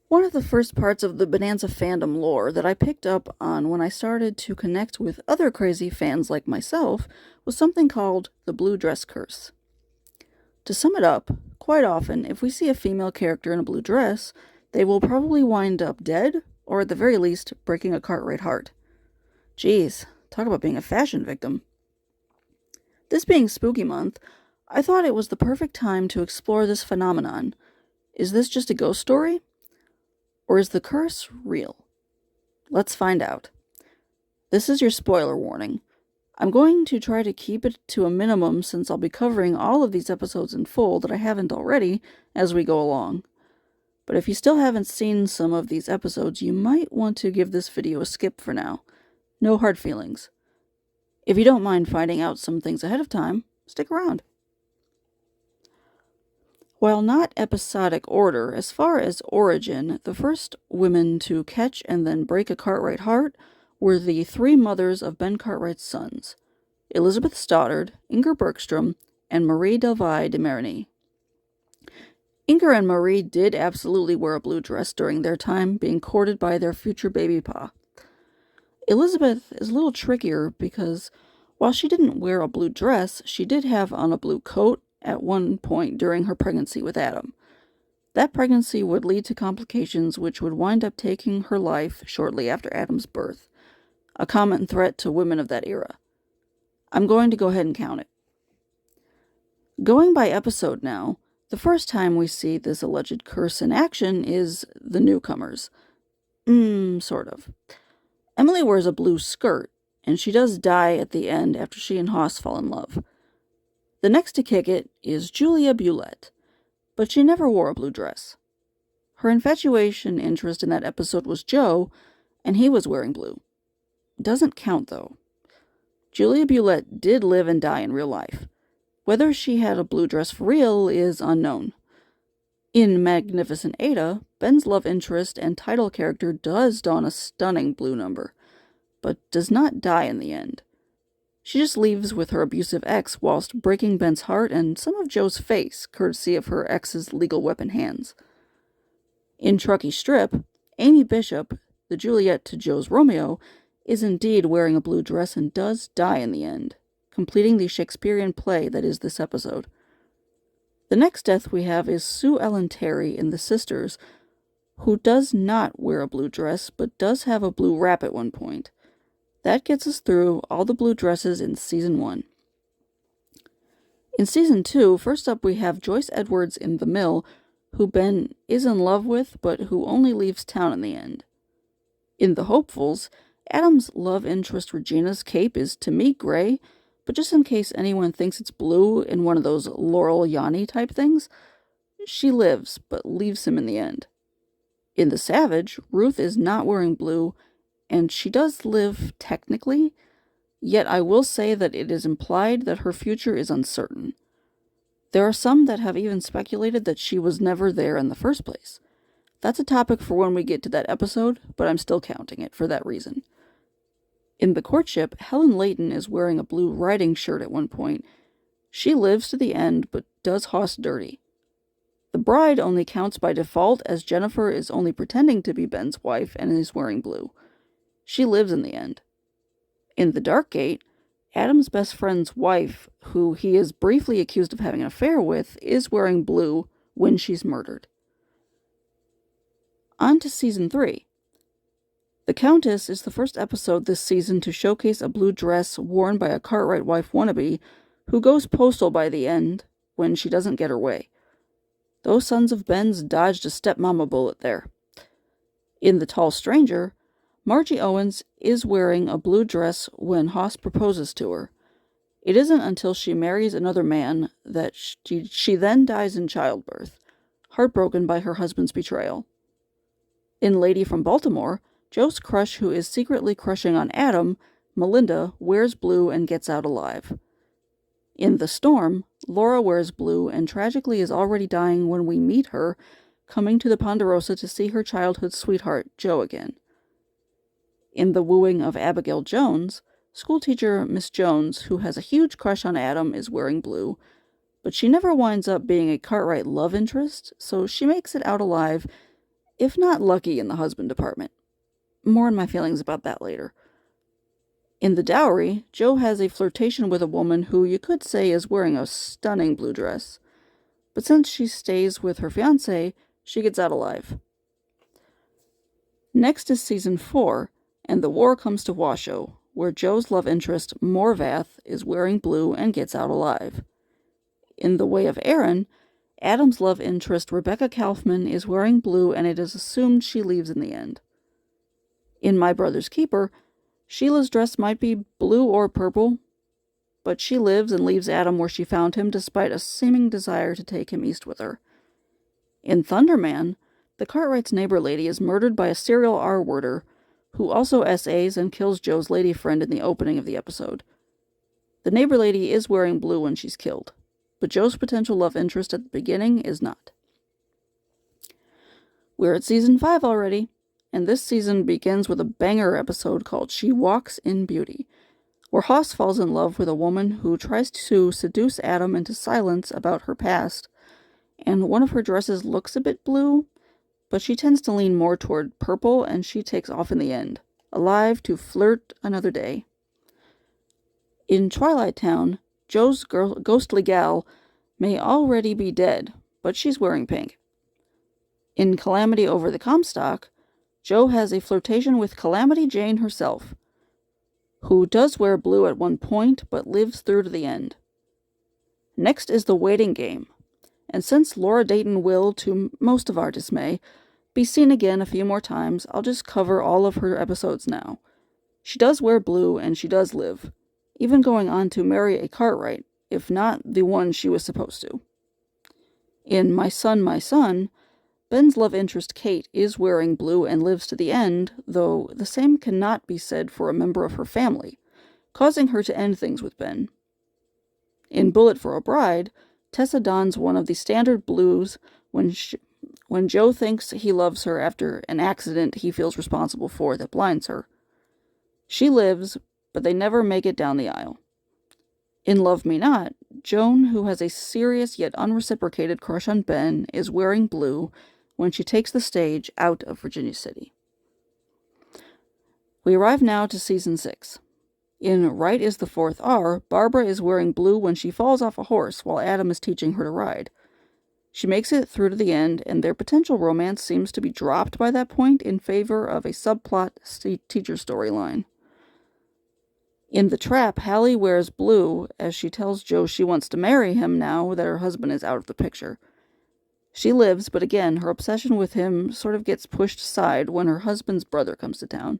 One of the first parts of the Bonanza fandom lore that I picked up on when I started to connect with other crazy fans like myself was something called the blue dress curse. To sum it up, quite often, if we see a female character in a blue dress, they will probably wind up dead, or at the very least, breaking a Cartwright heart. Geez, talk about being a fashion victim. This being Spooky Month, I thought it was the perfect time to explore this phenomenon. Is this just a ghost story? Or is the curse real? Let's find out. This is your spoiler warning. I'm going to try to keep it to a minimum since I'll be covering all of these episodes in full that I haven't already as we go along. But if you still haven't seen some of these episodes, you might want to give this video a skip for now. No hard feelings. If you don't mind finding out some things ahead of time, stick around. While not episodic order, as far as origin, the first women to catch and then break a Cartwright heart were the three mothers of Ben Cartwright's sons, Elizabeth Stoddard, Inger Bergstrom, and Marie Delville de Marigny. Inger and Marie did absolutely wear a blue dress during their time being courted by their future baby pa. Elizabeth is a little trickier because while she didn't wear a blue dress, she did have on a blue coat at one point during her pregnancy with Adam. That pregnancy would lead to complications which would wind up taking her life shortly after Adam's birth, a common threat to women of that era. I'm going to go ahead and count it. Going by episode now, the first time we see this alleged curse in action is the newcomers. Sort of. Emily wears a blue skirt, and she does die at the end after she and Hoss fall in love. The next to kick it is Julia Bulette, but she never wore a blue dress. Her infatuation interest in that episode was Joe, and he was wearing blue. Doesn't count, though. Julia Bulette did live and die in real life. Whether she had a blue dress for real is unknown. In Magnificent Ada, Ben's love interest and title character does don a stunning blue number, but does not die in the end. She just leaves with her abusive ex whilst breaking Ben's heart and some of Joe's face, courtesy of her ex's legal weapon hands. In Truckee Strip, Amy Bishop, the Juliet to Joe's Romeo, is indeed wearing a blue dress and does die in the end, completing the Shakespearean play that is this episode. The next death we have is Sue Ellen Terry in The Sisters, who does not wear a blue dress but does have a blue wrap at one point. That gets us through all the blue dresses in Season 1. In Season 2, first up we have Joyce Edwards in The Mill, who Ben is in love with but who only leaves town in the end. In The Hopefuls, Adam's love interest Regina's cape is to me gray, but just in case anyone thinks it's blue in one of those Laurel Yanni type things, she lives but leaves him in the end. In The Savage, Ruth is not wearing blue, and she does live technically, yet I will say that it is implied that her future is uncertain. There are some that have even speculated that she was never there in the first place. That's a topic for when we get to that episode, but I'm still counting it for that reason. In The Courtship, Helen Layton is wearing a blue riding shirt at one point. She lives to the end, but does Hoss dirty. The Bride only counts by default as Jennifer is only pretending to be Ben's wife and is wearing blue. She lives in the end. In The Dark Gate, Adam's best friend's wife, who he is briefly accused of having an affair with, is wearing blue when she's murdered. On to Season 3. The Countess is the first episode this season to showcase a blue dress worn by a Cartwright wife wannabe who goes postal by the end when she doesn't get her way. Those sons of Ben's dodged a stepmama bullet there. In The Tall Stranger, Margie Owens is wearing a blue dress when Hoss proposes to her. It isn't until she marries another man that she then dies in childbirth, heartbroken by her husband's betrayal. In Lady from Baltimore, Joe's crush, who is secretly crushing on Adam, Melinda, wears blue and gets out alive. In The Storm, Laura wears blue and tragically is already dying when we meet her, coming to the Ponderosa to see her childhood sweetheart, Joe, again. In The Wooing of Abigail Jones, schoolteacher Miss Jones, who has a huge crush on Adam, is wearing blue, but she never winds up being a Cartwright love interest, so she makes it out alive if not lucky in the husband department. More on my feelings about that later. In The Dowry, Jo has a flirtation with a woman who you could say is wearing a stunning blue dress. But since she stays with her fiancé, she gets out alive. Next is Season 4, and the war comes to Washoe, where Jo's love interest, Morvath, is wearing blue and gets out alive. In The Way of Aaron, Adam's love interest, Rebecca Kaufman, is wearing blue and it is assumed she leaves in the end. In My Brother's Keeper, Sheila's dress might be blue or purple, but she lives and leaves Adam where she found him despite a seeming desire to take him east with her. In Thunderman, the Cartwright's neighbor lady is murdered by a serial R-worder who also SAs and kills Jo's lady friend in the opening of the episode. The neighbor lady is wearing blue when she's killed, but Jo's potential love interest at the beginning is not. We're at Season 5 already, and this season begins with a banger episode called She Walks in Beauty, where Hoss falls in love with a woman who tries to seduce Adam into silence about her past, and one of her dresses looks a bit blue, but she tends to lean more toward purple and she takes off in the end, alive to flirt another day. In Twilight Town, Jo's ghostly gal may already be dead, but she's wearing pink. In Calamity Over the Comstock, Jo has a flirtation with Calamity Jane herself, who does wear blue at one point but lives through to the end. Next is The Waiting Game, and since Laura Dayton will, to most of our dismay, be seen again a few more times, I'll just cover all of her episodes now. She does wear blue and she does live, even going on to marry a Cartwright, if not the one she was supposed to. In My Son, Ben's love interest Kate is wearing blue and lives to the end, though the same cannot be said for a member of her family, causing her to end things with Ben. In Bullet for a Bride, Tessa dons one of the standard blues when Jo thinks he loves her after an accident he feels responsible for that blinds her. She lives, but they never make it down the aisle. In Love Me Not, Joan, who has a serious yet unreciprocated crush on Ben, is wearing blue when she takes the stage out of Virginia City. We arrive now to Season 6. In Right is the Fourth R, Barbara is wearing blue when she falls off a horse while Adam is teaching her to ride. She makes it through to the end, and their potential romance seems to be dropped by that point in favor of a subplot teacher storyline. In The Trap, Hallie wears blue as she tells Jo she wants to marry him now that her husband is out of the picture. She lives, but again, her obsession with him sort of gets pushed aside when her husband's brother comes to town.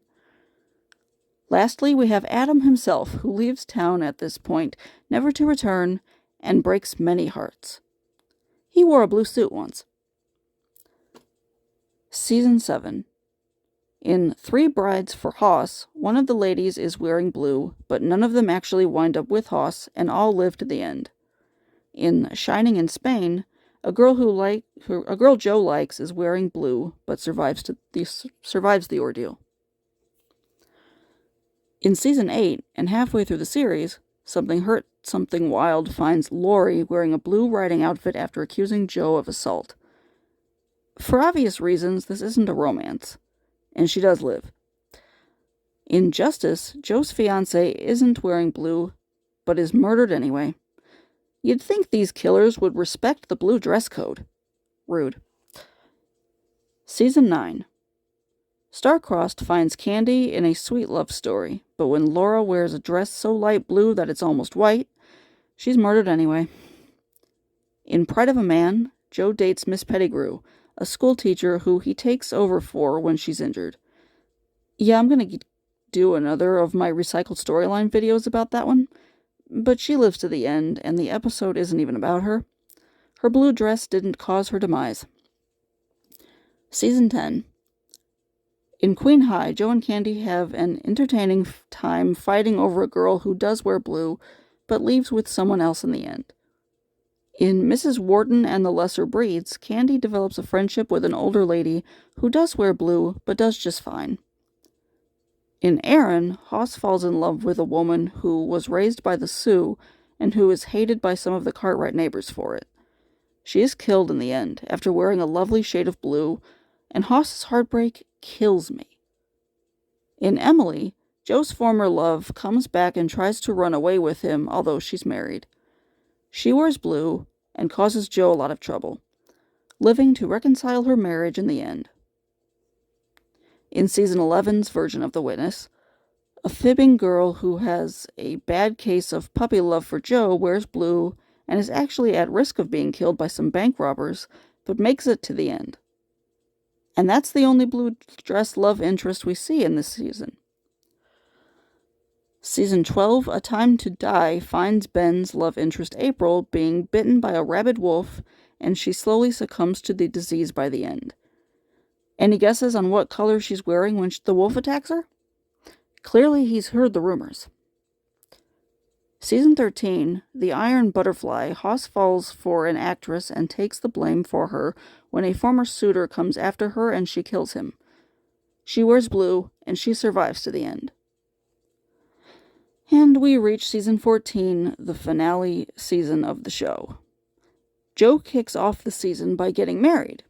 Lastly, we have Adam himself, who leaves town at this point, never to return, and breaks many hearts. He wore a blue suit once. Season 7. In Three Brides for Hoss, one of the ladies is wearing blue, but none of them actually wind up with Hoss, and all live to the end. In Shining in Spain, a girl Jo likes is wearing blue, but survives the ordeal. In Season 8, and halfway through the series, Something Hurt, Something Wild finds Lori wearing a blue riding outfit after accusing Jo of assault. For obvious reasons, this isn't a romance, and she does live. In Justice, Jo's fiancé isn't wearing blue, but is murdered anyway. You'd think these killers would respect the blue dress code. Rude. Season 9. Star-Crossed finds Candy in a sweet love story, but when Laura wears a dress so light blue that it's almost white, she's murdered anyway. In Pride of a Man, Jo dates Miss Pettigrew, a school teacher who he takes over for when she's injured. Yeah, I'm gonna do another of my recycled storyline videos about that one, but she lives to the end, and the episode isn't even about her. Her blue dress didn't cause her demise. Season 10. In Queen High, Jo and Candy have an entertaining time fighting over a girl who does wear blue, but leaves with someone else in the end. In Mrs. Wharton and the Lesser Breeds, Candy develops a friendship with an older lady who does wear blue, but does just fine. In Aaron, Hoss falls in love with a woman who was raised by the Sioux and who is hated by some of the Cartwright neighbors for it. She is killed in the end, after wearing a lovely shade of blue, and Hoss's heartbreak kills me. In Emily, Joe's former love comes back and tries to run away with him, although she's married. She wears blue and causes Joe a lot of trouble, living to reconcile her marriage in the end. In season 11's version of The Witness, a fibbing girl who has a bad case of puppy love for Joe wears blue and is actually at risk of being killed by some bank robbers, but makes it to the end. And that's the only blue dress love interest we see in this season. Season 12, A Time to Die, finds Ben's love interest April being bitten by a rabid wolf, and she slowly succumbs to the disease by the end. Any guesses on what color she's wearing when the wolf attacks her? Clearly he's heard the rumors. Season 13, The Iron Butterfly, Hoss falls for an actress and takes the blame for her when a former suitor comes after her and she kills him. She wears blue, and she survives to the end. And we reach season 14, the finale season of the show. Joe kicks off the season by getting married.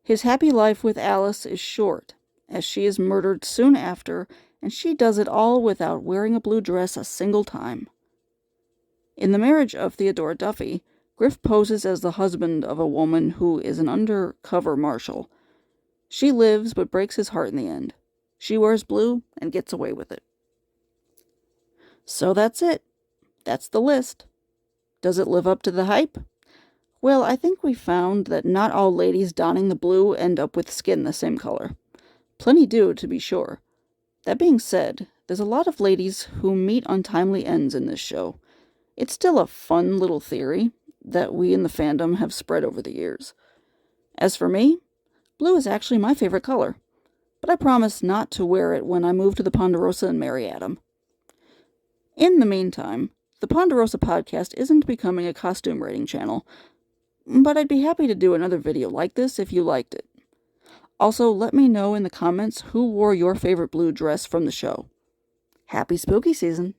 His happy life with Alice is short, as she is murdered soon after, and she does it all without wearing a blue dress a single time. In The Marriage of Theodore Duffy, Griff poses as the husband of a woman who is an undercover marshal. She lives but breaks his heart in the end. She wears blue and gets away with it. So that's it. That's the list. Does it live up to the hype? Well, I think we found that not all ladies donning the blue end up with skin the same color. Plenty do, to be sure. That being said, there's a lot of ladies who meet untimely ends in this show. It's still a fun little theory that we in the fandom have spread over the years. As for me, blue is actually my favorite color, but I promise not to wear it when I move to the Ponderosa and marry Adam. In the meantime, the Ponderosa podcast isn't becoming a costume rating channel, but I'd be happy to do another video like this if you liked it. Also, let me know in the comments who wore your favorite blue dress from the show. Happy spooky season!